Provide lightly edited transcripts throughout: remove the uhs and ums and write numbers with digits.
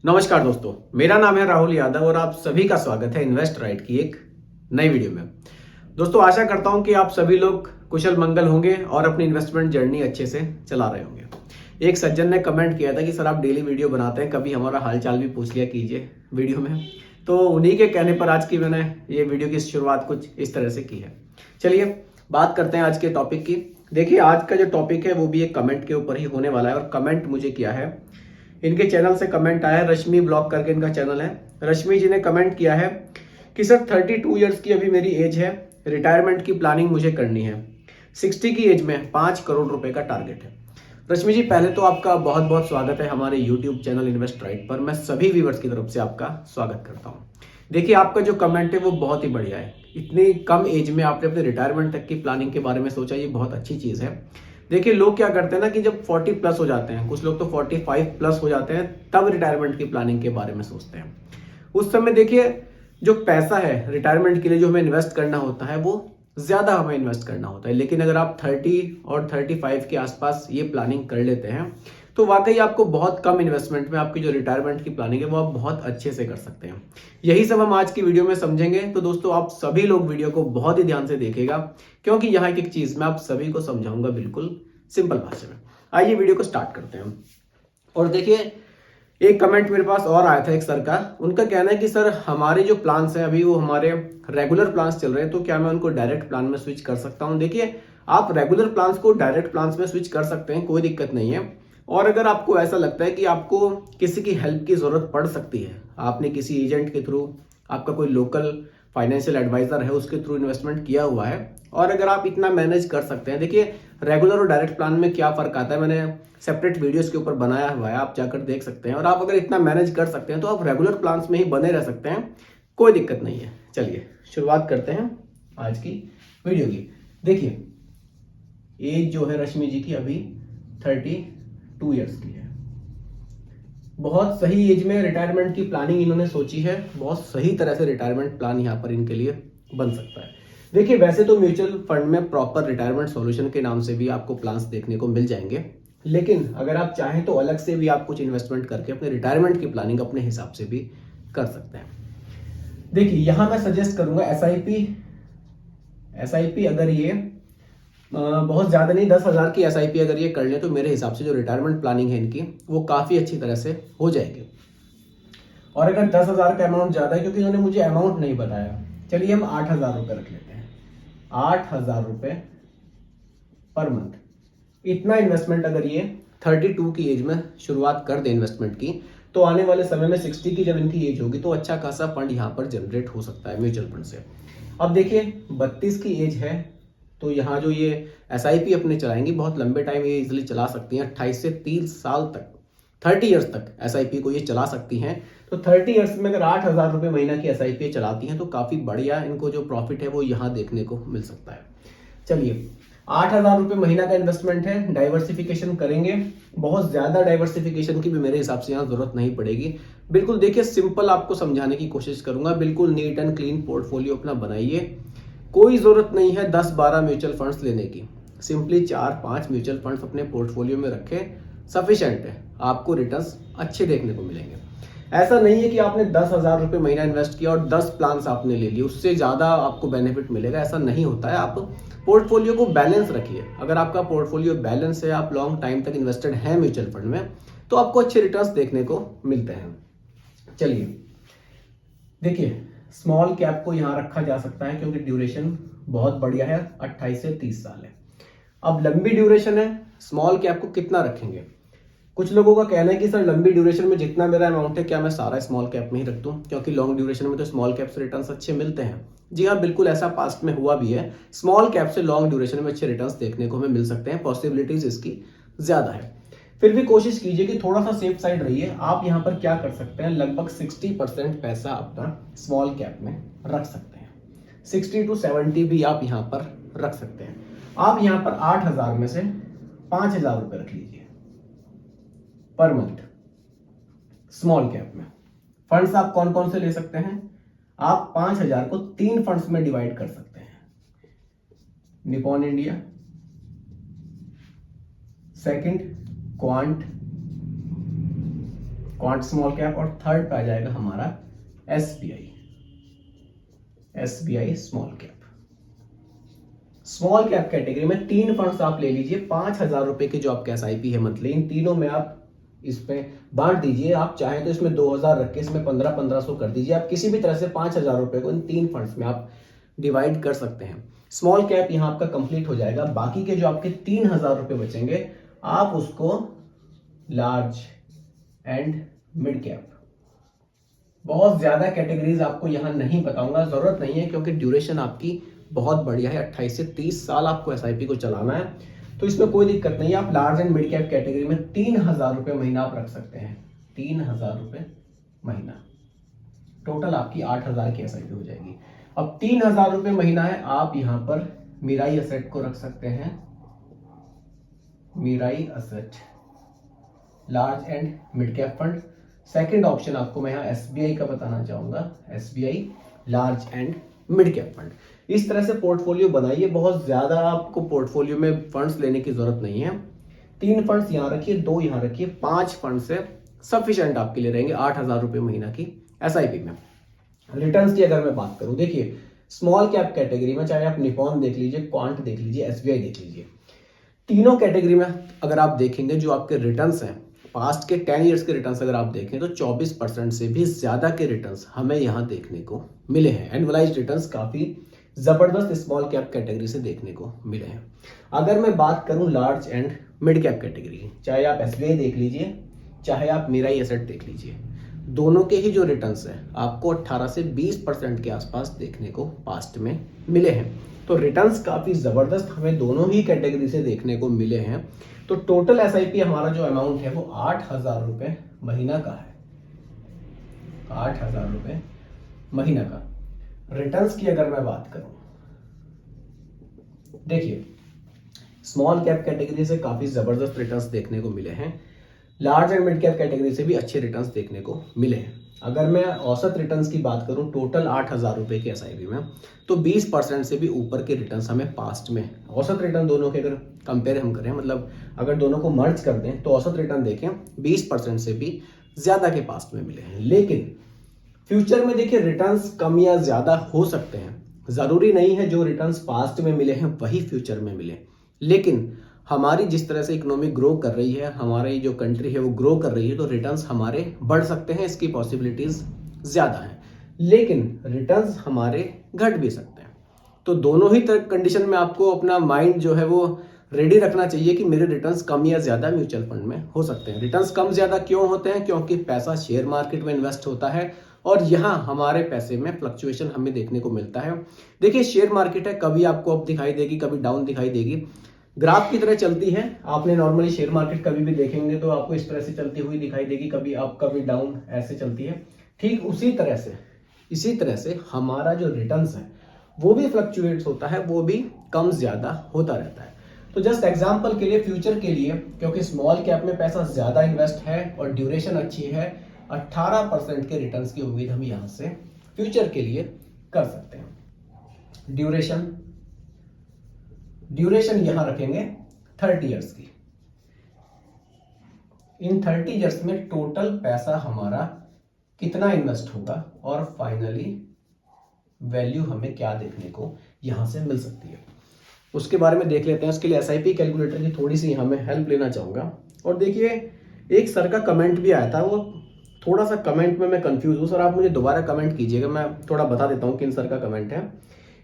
नमस्कार दोस्तों, मेरा नाम है राहुल यादव और आप सभी का स्वागत है इन्वेस्ट राइट की एक नई वीडियो में। दोस्तों, आशा करता हूं कि आप सभी लोग कुशल मंगल होंगे और अपनी इन्वेस्टमेंट जर्नी अच्छे से चला रहे होंगे। एक सज्जन ने कमेंट किया था कि सर आप डेली वीडियो बनाते हैं, कभी हमारा हालचाल भी पूछ लिया कीजिए वीडियो में। तो उन्हीं के कहने पर आज की मैंने ये वीडियो की शुरुआत कुछ इस तरह से की है। चलिए बात करते हैं आज के टॉपिक की। देखिए, आज का जो टॉपिक है वो भी एक कमेंट के ऊपर ही होने वाला है और कमेंट मुझे किया है, इनके चैनल से कमेंट आया है, रश्मि ब्लॉग करके इनका चैनल है। रश्मि जी ने कमेंट किया है कि सर 32 ईयर्स की अभी मेरी एज है, रिटायरमेंट की प्लानिंग मुझे करनी है, 60 की एज में 5 करोड़ रुपए का टारगेट है। रश्मि जी, पहले तो आपका बहुत बहुत स्वागत है हमारे यूट्यूब चैनल इन्वेस्ट राइट पर। मैं सभी व्यूवर्स की तरफ से आपका स्वागत करता हूँ। देखिए, आपका जो कमेंट है वो बहुत ही बढ़िया है। इतनी कम एज में आपने अपने रिटायरमेंट तक की प्लानिंग के बारे में सोचा, ये बहुत अच्छी चीज़ है। देखिए, लोग क्या करते हैं ना कि जब 40 प्लस हो जाते हैं, कुछ लोग तो 45 प्लस हो जाते हैं, तब रिटायरमेंट की प्लानिंग के बारे में सोचते हैं। उस समय देखिए, जो पैसा है रिटायरमेंट के लिए जो हमें इन्वेस्ट करना होता है वो ज़्यादा हमें इन्वेस्ट करना होता है। लेकिन अगर आप 30 और 35 के आसपास ये प्लानिंग कर लेते हैं तो वाकई आपको बहुत कम इन्वेस्टमेंट में आपकी जो रिटायरमेंट की प्लानिंग है वो आप बहुत अच्छे से कर सकते हैं। यही सब हम आज की वीडियो में समझेंगे। तो दोस्तों, आप सभी लोग वीडियो को बहुत ही ध्यान से देखिएगा, क्योंकि यहाँ एक चीज़ मैं आप सभी को समझाऊंगा बिल्कुल सिंपल भाषा में। आइए वीडियो को स्टार्ट करते हैं। और देखिए, एक कमेंट मेरे पास और आया था एक सर का। उनका कहना है कि सर हमारे जो प्लान्स हैं अभी वो हमारे रेगुलर प्लान्स चल रहे हैं, तो क्या मैं उनको डायरेक्ट प्लान में स्विच कर सकता हूं? देखिए, आप रेगुलर प्लान्स को डायरेक्ट प्लान्स में स्विच कर सकते हैं, कोई दिक्कत नहीं है। और अगर आपको ऐसा लगता है कि आपको किसी की हेल्प की जरूरत पड़ सकती है, आपने किसी एजेंट के थ्रू, आपका कोई लोकल फाइनेंशियल एडवाइजर है उसके थ्रू इन्वेस्टमेंट किया हुआ है, और अगर आप इतना मैनेज कर सकते हैं। देखिए, रेगुलर और डायरेक्ट प्लान में क्या फर्क आता है, मैंने सेपरेट वीडियोस के ऊपर बनाया हुआ है, आप जाकर देख सकते हैं। और आप अगर इतना मैनेज कर सकते हैं तो आप रेगुलर प्लान्स में ही बने रह सकते हैं, कोई दिक्कत नहीं है। चलिए शुरुआत करते हैं आज की वीडियो की। देखिए, एज जो है रश्मि जी की अभी 32 ईयर्स की है। बहुत सही एज में रिटायरमेंट की प्लानिंग इन्होंने सोची है। बहुत सही तरह से रिटायरमेंट प्लान यहाँ पर इनके लिए बन सकता है। देखिए, वैसे तो म्यूचुअल फंड में प्रॉपर रिटायरमेंट सॉल्यूशन के नाम से भी आपको प्लान्स देखने को मिल जाएंगे, लेकिन अगर आप चाहें तो अलग से भी आप कुछ इन्वेस्टमेंट करके अपने रिटायरमेंट की प्लानिंग अपने हिसाब से भी कर सकते हैं। देखिए, यहां मैं सजेस्ट करूंगा एसआईपी अगर ये बहुत ज्यादा नहीं, 10,000 की एसआईपी अगर ये कर ले तो मेरे हिसाब से जो रिटायरमेंट प्लानिंग है इनकी वो काफी अच्छी तरह से हो जाएगी। और अगर 10,000 का अमाउंट ज्यादा है, क्योंकि इन्होंने मुझे अमाउंट नहीं बताया, चलिए हम 8,000 रुपए रख लेते हैं। 8,000 रुपए पर मंथ, इतना इन्वेस्टमेंट अगर ये 32 की एज में शुरुआत कर दे इन्वेस्टमेंट की, तो आने वाले समय में 60 की जब इनकी एज होगी तो अच्छा खासा फंड यहाँ पर जनरेट हो सकता है म्यूचुअल फंड से। अब देखिए, 32 की एज है तो यहाँ जो ये एसआईपी अपने चलाएंगी, बहुत लंबे टाइम ये इजिली चला सकती हैं, 28 से 30 साल तक, 30 ईयर्स तक एसआईपी को ये चला सकती हैं। तो 30 ईयर्स में अगर 8,000 रुपए महीना की एसआईपी चलाती हैं तो काफी बढ़िया इनको जो प्रॉफिट है वो यहाँ देखने को मिल सकता है। चलिए, 8,000 रुपए महीना का इन्वेस्टमेंट है, डाइवर्सिफिकेशन करेंगे। बहुत ज्यादा डाइवर्सिफिकेशन की भी मेरे हिसाब से यहाँ जरूरत नहीं पड़ेगी। बिल्कुल देखिए, सिंपल आपको समझाने की कोशिश करूंगा, बिल्कुल नीट एंड क्लीन पोर्टफोलियो अपना बनाइए। कोई जरूरत नहीं है 10-12 म्यूचुअल फंड्स लेने की, सिंपली 4-5 म्यूचुअल फंड्स अपने पोर्टफोलियो में रखें, सफिशिएंट है, आपको रिटर्न्स अच्छे देखने को मिलेंगे। ऐसा नहीं है कि आपने 10,000 रुपए महीना इन्वेस्ट किया और 10 प्लान्स आपने ले लिए, उससे ज्यादा आपको बेनिफिट मिलेगा, ऐसा नहीं होता है। आप पोर्टफोलियो को बैलेंस रखिए। अगर आपका पोर्टफोलियो बैलेंस है, आप लॉन्ग टाइम तक इन्वेस्टेड हैं म्यूचुअल फंड में, तो आपको अच्छे रिटर्न्स देखने को मिलते हैं। चलिए देखिए, स्मॉल कैप को यहां रखा जा सकता है क्योंकि ड्यूरेशन बहुत बढ़िया है, 28 से 30 साल है। अब लंबी ड्यूरेशन है, स्मॉल कैप को कितना रखेंगे? कुछ लोगों का कहना है कि सर लंबी ड्यूरेशन में जितना मेरा अमाउंट है क्या मैं सारा स्मॉल कैप में ही रख दूं, क्योंकि लॉन्ग ड्यूरेशन में तो स्मॉल कैप से रिटर्न्स अच्छे मिलते हैं। जी हाँ, बिल्कुल ऐसा पास्ट में हुआ भी है। स्मॉल कैप से लॉन्ग ड्यूरेशन में अच्छे रिटर्न्स देखने को हमें मिल सकते हैं, पॉसिबिलिटीज इसकी ज्यादा है। फिर भी कोशिश कीजिए कि थोड़ा सा सेफ साइड रहिए। आप यहाँ पर क्या कर सकते हैं, लगभग 60% पैसा अपना स्मॉल कैप में रख सकते हैं। 60 to 70 भी आप यहाँ पर रख सकते हैं। आप यहाँ पर 8,000 में से 5,000 रुपए रख लीजिए पर मंथ स्मॉल कैप में। फंड्स आप कौन कौन से ले सकते हैं? आप 5,000 को 3 फंड्स में डिवाइड कर सकते हैं। Nippon India, second quant, quant small cap, और थर्ड पे आ जाएगा हमारा SBI small cap. Small cap category में 3 फंड्स आप ले लीजिए, 5,000 रुपए के जो आपके एसआईपी है मंथली, इन तीनों में आप इसमें बांट दीजिए। आप चाहें तो इसमें 2,000 रख के इसमें 1500 कर दीजिए। आप किसी भी तरह से 5,000 रुपए को इन 3 फंड्स में आप डिवाइड कर सकते हैं। स्मॉल कैप यहां आपका कंप्लीट हो जाएगा। बाकी के जो आपके 3,000 रुपए बचेंगे आप उसको लार्ज एंड मिड कैप, बहुत ज्यादा कैटेगरीज आपको यहां नहीं बताऊंगा, जरूरत नहीं है, क्योंकि ड्यूरेशन आपकी बहुत बढ़िया है, 28 से 30 साल आपको एसआईपी को चलाना है, तो इसमें कोई दिक्कत नहीं है। आप large and mid cap category में 3,000 रुपए महीना आप रख सकते हैं, 3,000 रुपए महीना, टोटल आपकी 8,000 की एसआईपी हो जाएगी। अब 3,000 रुपए महीना है, आप यहां पर मीराई एसेट को रख सकते हैं, Mirae asset large and mid cap fund. Second option आपको मैं यहाँ एसबीआई का बताना चाहूंगा, SBI large and mid cap fund. इस तरह से पोर्टफोलियो बनाइए, बहुत ज्यादा आपको पोर्टफोलियो में फंड्स लेने की जरूरत नहीं है। 3 फंड्स यहां रखिए, 2 यहां रखिए, 5 फंड से सफिशिएंट आपके लिए रहेंगे 8,000 रुपए महीना की एसआईपी में। रिटर्न्स की अगर मैं बात करूं, देखिए स्मॉल कैप कैटेगरी में चाहे आप निपॉन देख लीजिए, क्वांट देख लीजिए, एसबीआई देख लीजिए, तीनों कैटेगरी में अगर आप देखेंगे जो आपके रिटर्न्स हैं, पास्ट के 10 ईयर्स के रिटर्न्स अगर आप देखें तो 24% से भी ज्यादा के रिटर्न्स हमें यहां देखने को मिले हैं। एनुअलाइज्ड रिटर्न्स काफी जबरदस्त स्मॉल कैप कैटेगरी से देखने को मिले हैं। अगर मैं बात करूं large and mid cap category, चाहे आप एसबीआई देख लीजिए, चाहे आप मीराई एसेट देख लीजिए, दोनों के ही जो रिटर्न्स हैं आपको 18 से 20% के आसपास देखने को पास्ट में मिले हैं। तो रिटर्न्स काफी जबरदस्त हमें दोनों ही कैटेगरी से देखने को मिले हैं। तो टोटल एसआईपी हमारा जो अमाउंट है वो 8,000 रुपए महीना का है, 8,000 रुपए महीना का। रिटर्न्स की अगर मैं बात करूं, देखिए स्मॉल कैप कैटेगरी से काफी जबरदस्त रिटर्न्स देखने को मिले हैं, large and mid cap category से भी अच्छे रिटर्न्स देखने को मिले हैं। अगर मैं औसत रिटर्न्स की बात करूं टोटल 8,000 रुपए के एसआईपी में, तो 20% से भी ऊपर के रिटर्न्स हमें पास्ट में, औसत रिटर्न दोनों के अगर कंपेयर हम करें, मतलब अगर दोनों को मर्ज कर दें तो औसत रिटर्न देखें 20% से भी ज्यादा के पास्ट में मिले हैं। लेकिन फ्यूचर में देखिए रिटर्न्स कम या ज्यादा हो सकते हैं, जरूरी नहीं है जो रिटर्न्स पास्ट में मिले हैं वही फ्यूचर में मिले। लेकिन हमारी जिस तरह से इकोनॉमी ग्रो कर रही है, हमारी जो कंट्री है वो ग्रो कर रही है, तो रिटर्न्स हमारे बढ़ सकते हैं, इसकी पॉसिबिलिटीज ज्यादा है। लेकिन रिटर्न्स हमारे घट भी सकते हैं। तो दोनों ही कंडीशन में आपको अपना माइंड जो है वो रेडी रखना चाहिए कि मेरे रिटर्न्स कम या ज्यादा म्यूचुअल फंड में हो सकते हैं। रिटर्न्स कम ज्यादा क्यों होते हैं? क्योंकि पैसा शेयर मार्केट में इन्वेस्ट होता है और यहाँ हमारे पैसे में फ्लक्चुएशन हमें देखने को मिलता है। देखिए शेयर मार्केट है, कभी आपको अप दिखाई देगी, कभी डाउन दिखाई देगी, ग्राफ की तरह चलती है। आपने नॉर्मली शेयर मार्केट कभी भी देखेंगे तो आपको इस तरह से चलती हुई दिखाई देगी, कभी अप कभी डाउन ऐसे चलती है। ठीक इसी तरह से हमारा जो रिटर्न्स है वो भी फ्लक्चुएट्स होता है, वो भी कम ज्यादा होता रहता है। तो जस्ट एग्जांपल के लिए, फ्यूचर के लिए, क्योंकि स्मॉल कैप में पैसा ज्यादा इन्वेस्ट है और ड्यूरेशन अच्छी है, 18% के रिटर्न्स की उम्मीद हम यहां से फ्यूचर के लिए कर सकते हैं। ड्यूरेशन यहां रखेंगे 30 इयर्स की। इन 30 इयर्स में टोटल पैसा हमारा कितना इन्वेस्ट होगा और फाइनली वैल्यू हमें क्या देखने को यहां से मिल सकती है, उसके बारे में देख लेते हैं। उसके लिए एसआईपी कैलकुलेटर की थोड़ी सी हमें हेल्प लेना चाहूंगा। और देखिए एक सर का कमेंट भी आया था, वो थोड़ा सा कमेंट में मैं कंफ्यूज हूँ सर, आप मुझे दोबारा कमेंट कीजिएगा, मैं थोड़ा बता देता हूँ कि इन सर का कमेंट है।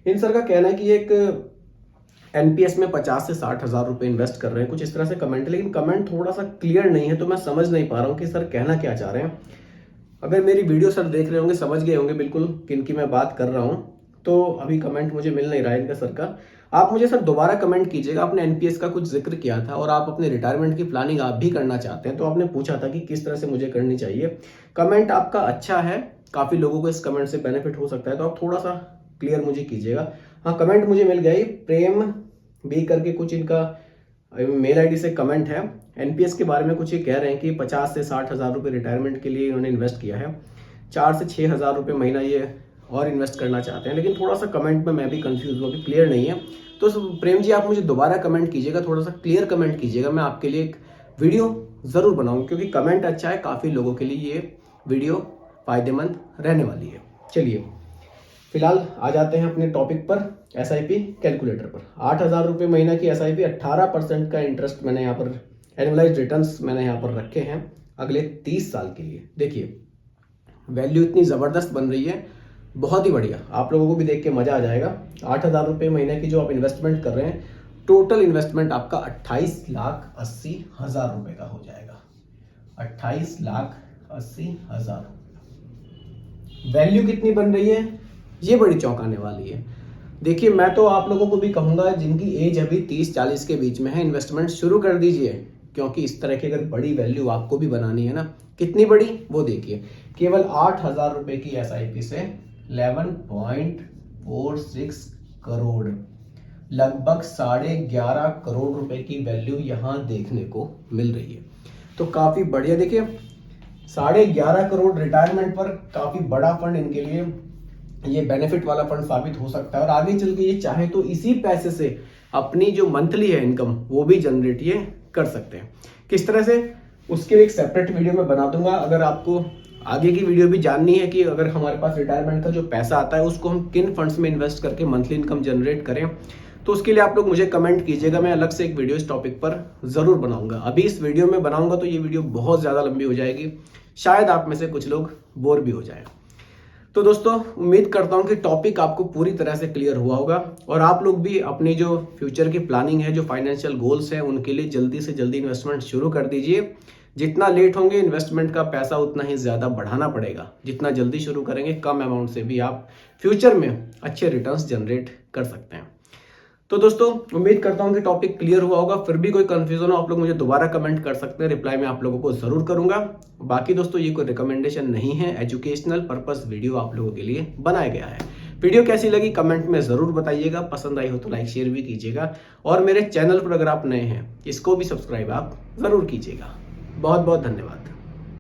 इन सर का कहना है कि एक एनपीएस में 50 से 60 हजार रुपए इन्वेस्ट कर रहे हैं, कुछ इस तरह से कमेंट है, लेकिन कमेंट थोड़ा सा क्लियर नहीं है, तो मैं समझ नहीं पा रहा हूँ कि सर कहना क्या चाह रहे हैं। अगर मेरी वीडियो सर देख रहे होंगे, समझ गए होंगे बिल्कुल किनकी मैं बात कर रहा हूँ। तो अभी कमेंट मुझे मिल नहीं रहा है इनका सर का, आप मुझे सर दोबारा कमेंट कीजिएगा। आपने एनपीएस का कुछ जिक्र किया था और आप अपने रिटायरमेंट की प्लानिंग आप भी करना चाहते हैं, तो आपने पूछा था कि किस तरह से मुझे करनी चाहिए। कमेंट आपका अच्छा है, काफी लोगों को इस कमेंट से बेनिफिट हो सकता है, तो आप थोड़ा सा क्लियर मुझे कीजिएगा। हाँ, कमेंट मुझे मिल गया, प्रेम भी करके कुछ इनका मेल आईडी से कमेंट है। एनपीएस के बारे में कुछ ये कह रहे हैं कि 50 से 60 हजार रुपये रिटायरमेंट के लिए इन्होंने इन्वेस्ट किया है, 4 से 6 हजार रुपये महीना ये और इन्वेस्ट करना चाहते हैं, लेकिन थोड़ा सा कमेंट में मैं भी कंफ्यूज हूँ, क्लियर नहीं है। तो प्रेम जी आप मुझे दोबारा कमेंट कीजिएगा, थोड़ा सा क्लियर कमेंट कीजिएगा, मैं आपके लिए एक वीडियो ज़रूर बनाऊंगा, क्योंकि कमेंट अच्छा है, काफ़ी लोगों के लिए ये वीडियो फ़ायदेमंद रहने वाली है। चलिए फिलहाल आ जाते हैं अपने टॉपिक पर, SIP कैलकुलेटर पर। 8,000 रुपये महीना की SIP, 18% का इंटरेस्ट मैंने यहाँ पर, एनुअलाइज रिटर्न्स मैंने यहाँ पर रखे हैं अगले 30 साल के लिए। देखिए वैल्यू इतनी ज़बरदस्त बन रही है, बहुत ही बढ़िया, आप लोगों को भी देख के मज़ा आ जाएगा। 8,000 रुपये महीने की जो आप इन्वेस्टमेंट कर रहे हैं, टोटल इन्वेस्टमेंट आपका 28,80,000 रुपये का हो जाएगा। 28,80,000। वैल्यू कितनी बन रही है, ये बड़ी चौंकाने वाली है। देखिए मैं तो आप लोगों को भी कहूँगा, जिनकी एज अभी 30-40 के बीच में है, इन्वेस्टमेंट शुरू कर दीजिए, क्योंकि इस तरह की अगर बड़ी वैल्यू आपको भी बनानी है ना, कितनी बड़ी वो देखिए, केवल 8,000 रुपये की SIP से 11.46 करोड़, लगभग 11.5 करोड़ रुपए की वैल्यू यहाँ देखने को मिल रही है। तो काफ़ी बढ़िया। देखिए 11.5 करोड़ रिटायरमेंट पर काफ़ी बड़ा फंड इनके लिए, ये बेनिफिट वाला फंड साबित हो सकता है, और आगे चल के ये चाहे तो इसी पैसे से अपनी जो मंथली है इनकम वो भी जनरेट ये कर सकते हैं। किस तरह से, उसके लिए एक सेपरेट वीडियो मैं बना दूंगा। अगर आपको आगे की वीडियो भी जाननी है कि अगर हमारे पास रिटायरमेंट का जो पैसा आता है उसको हम किन फंड्स में इन्वेस्ट करके मंथली इनकम जनरेट करें, तो उसके लिए आप लोग मुझे कमेंट कीजिएगा, मैं अलग से एक वीडियो इस टॉपिक पर ज़रूर बनाऊंगा। अभी इस वीडियो में बनाऊंगा तो ये वीडियो बहुत ज़्यादा लंबी हो जाएगी, शायद आप में से कुछ लोग बोर भी हो जाए। तो दोस्तों उम्मीद करता हूं कि टॉपिक आपको पूरी तरह से क्लियर हुआ होगा, और आप लोग भी अपनी जो फ्यूचर की प्लानिंग है, जो फाइनेंशियल गोल्स हैं, उनके लिए जल्दी से जल्दी इन्वेस्टमेंट शुरू कर दीजिए। जितना लेट होंगे इन्वेस्टमेंट का पैसा उतना ही ज़्यादा बढ़ाना पड़ेगा। जितना जल्दी शुरू करेंगे कम अमाउंट से भी आप फ्यूचर में अच्छे रिटर्न्स जनरेट कर सकते हैं। तो दोस्तों उम्मीद करता हूं कि टॉपिक क्लियर हुआ होगा। फिर भी कोई कंफ्यूजन हो आप लोग मुझे दोबारा कमेंट कर सकते हैं, रिप्लाई मैं आप लोगों को जरूर करूंगा। बाकी दोस्तों ये कोई रिकमेंडेशन नहीं है, एजुकेशनल पर्पस वीडियो आप लोगों के लिए बनाया गया है। वीडियो कैसी लगी कमेंट में जरूर बताइएगा, पसंद आई हो तो लाइक शेयर भी कीजिएगा, और मेरे चैनल पर अगर आप नए हैं इसको भी सब्सक्राइब आप जरूर कीजिएगा। बहुत बहुत धन्यवाद।